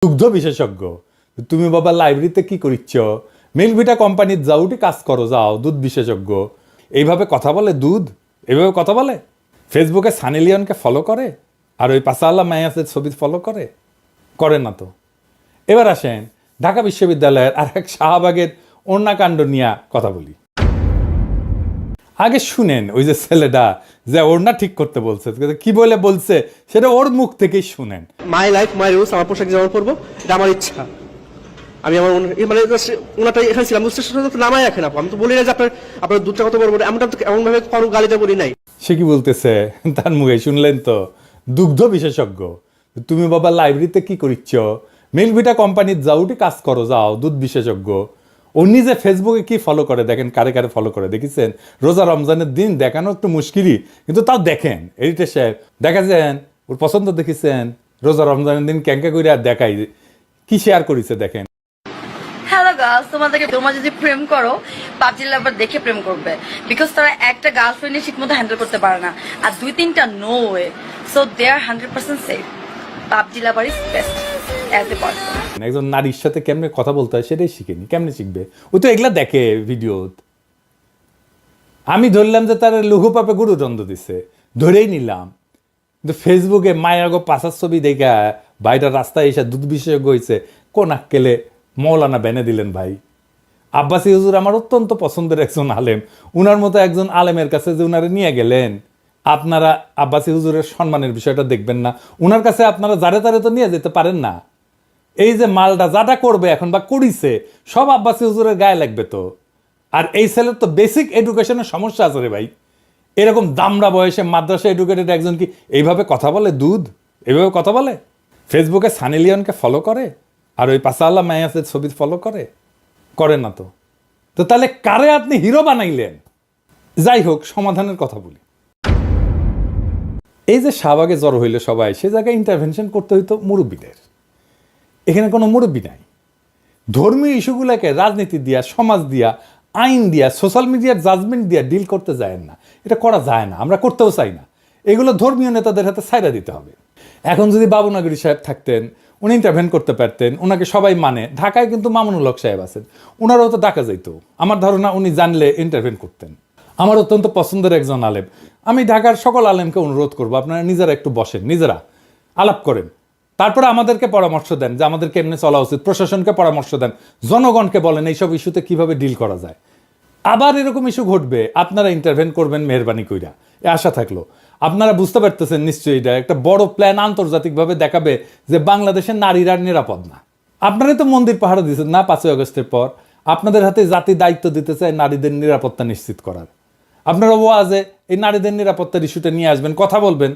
দুগ্ধ বিশেষজ্ঞ তুমি বাবা লাইব্রেরিতে কি করিচ্ছ? মিল্কভিটা কোম্পানির যাও, উঠে কাজ করো, যাও। দুধ বিশেষজ্ঞ এইভাবে কথা বলে? দুধ এইভাবে কথা বলে? ফেসবুকে সানি লিওনকে ফলো করে আর ওই পাসাল্লা মায়াসের ছবি ফলো করে না তো। এবার আসেন ঢাকা বিশ্ববিদ্যালয়ের আর এক শাহবাগের ওড়নাকাণ্ড নিয়ে কথা বলি। আগে শুনেন ওই যে ছেলেটা যে ওড়না ঠিক করতে বলছে, কি বলে বলছে সেটা ওর মুখ থেকেই শুনেন। মাই লাইফ মাই রুলস, আমার পোশাক যেমন পরবো এটা আমার ইচ্ছা। আমি আমার মানে ওনাটা এখানে ছিলাম, নামাই রাখেন আপু। আমি তো বলি না যে আপনার দুধটা কত বড়, এমনটা এমন ভাবে কোনো গালিটা বলি নাই। সে কি বলতেছে তার মুখে শুনলেন তো? দুগ্ধ বিশেষজ্ঞ তুমি বাবা লাইব্রেরিতে কি করিচ্ছ? মিল্কভিটা কোম্পানির যাও, উঠে কাজ করো, যাও। দুধ বিশেষজ্ঞ ও নিজে ফেসবুকে কি ফলো করে দেখেন, কারে কারে ফলো করে দেখেছেন? রোজা রমজানের দিন দেখানো একটু মুশকিলই, কিন্তু তাও দেখেন। এডিটর সাহেব দেখাছেন, ওর পছন্দ দেখেছেন? রোজা রমজানের দিন ক্যাঙ্কা করে আর দেখাই কি শেয়ার করেছে দেখেন। হ্যালো গার্লস, তোমরা যদি প্রেম করো পাবজি লাভার দেখে প্রেম করবে, বিকজ তারা একটা গার্লফ্রেন্ডে ঠিকমতো হ্যান্ডেল করতে পারে না, আর 2-3টা no way, so they are 100% safe. PUBG lover is best as a person. একজন নারীর সাথে কেমনে কথা বলতে হয় সেটাই শিখেনি, কেমনে শিখবে? ও তো এগুলা দেখে ভিডিও। আমি ধরলাম যে তার লঘু পাপে গুরুদণ্ড দিছে, ধরেই নিলাম। কিন্তু ফেসবুকে মায়াগো পাশার ছবি দেখা ভাইটার রাস্তায় এসে দুধ বিশেষজ্ঞ হয়েছে, কোন আক্কেলে মৌলানা বেনে দিলেন ভাই। আব্বাসী হুজুর আমার অত্যন্ত পছন্দের একজন আলেম, উনার মতো একজন আলেমের কাছে যে উনারে নিয়ে গেলেন, আপনারা আব্বাসী হুজুরের সম্মানের বিষয়টা দেখবেন না? উনার কাছে আপনারা যারে তারে তো নিয়ে যেতে পারেন না। এই যে মালটা যাটা করবে এখন বা করিছে সব আব্বাসী হুজুরের গায়ে লাগবে তো। আর এই ছেলের তো বেসিক এডুকেশনের সমস্যা আছে রে ভাই। এরকম দামড়া বয়সে মাদ্রাসা এডুকেটেড একজন কি এইভাবে কথা বলে? দুধ এইভাবে কথা বলে? ফেসবুকে সানি লিওনকে ফলো করে আর ওই পাসাল্লা মায়াসের ছবি ফলো করে না তো। তো তাহলে কারে আপনি হিরো বানাইলেন? যাই হোক, সমাধানের কথা বলি। এই যে শাহবাগে জড়ো হইলে সবাই, সে জায়গায় ইন্টারভেনশন করতে হইতো মুরব্বীদের। এখানে কোনো মুরব্বী নাই। ধর্মীয় ইস্যুগুলোকে রাজনীতি দিয়া, সমাজ দিয়া, আইন দিয়া, সোশ্যাল মিডিয়ার জাজমেন্ট দিয়া ডিল করতে যায় না। এটা করা যায় না, আমরা করতেও চাই না। এগুলো ধর্মীয় নেতাদের হাতে ছাইড়া দিতে হবে। এখন যদি বাবুনগরী সাহেব থাকতেন, উনি ইন্টারভেন করতে পারতেন, ওনাকে সবাই মানে। ঢাকায় কিন্তু মামুনুল হক সাহেব আছেন, ওনারাও তো ডাকা যাইত। আমার ধারণা উনি জানলে ইন্টারভেন করতেন। আমার অত্যন্ত পছন্দের একজন আলেম। আমি ঢাকার সকল আলেমকে অনুরোধ করবো, আপনারা নিজেরা একটু বসেন, নিজেরা আলাপ করেন, তারপরে আমাদেরকে পরামর্শ দেন যে আমাদের কেমনে চলা উচিত। প্রশাসনকে পরামর্শ দেন, জনগণকে বলেন এইসব ইস্যুতে কিভাবে ডিল করা যায়। আবার এরকম ইস্যু ঘটবে, আপনারা ইন্টারভেন করবেন মেহরবানি কইরা, এ আশা থাকলো। আপনারা বুঝতে পারতেছেন নিশ্চয়ই এটা একটা বড় প্ল্যান, আন্তর্জাতিকভাবে দেখাবে যে বাংলাদেশের নারীরা নিরাপদ না। আপনারাই তো মন্দির পাহারা দিয়েছেন না 5ই আগস্টের পর? আপনাদের হাতে জাতি দায়িত্ব দিতে চায় নারীদের নিরাপত্তা নিশ্চিত করার। আপনারা ওয়াজে এই নারীদের নিরাপত্তার ইস্যুটা নিয়ে আসবেন, কথা বলবেন।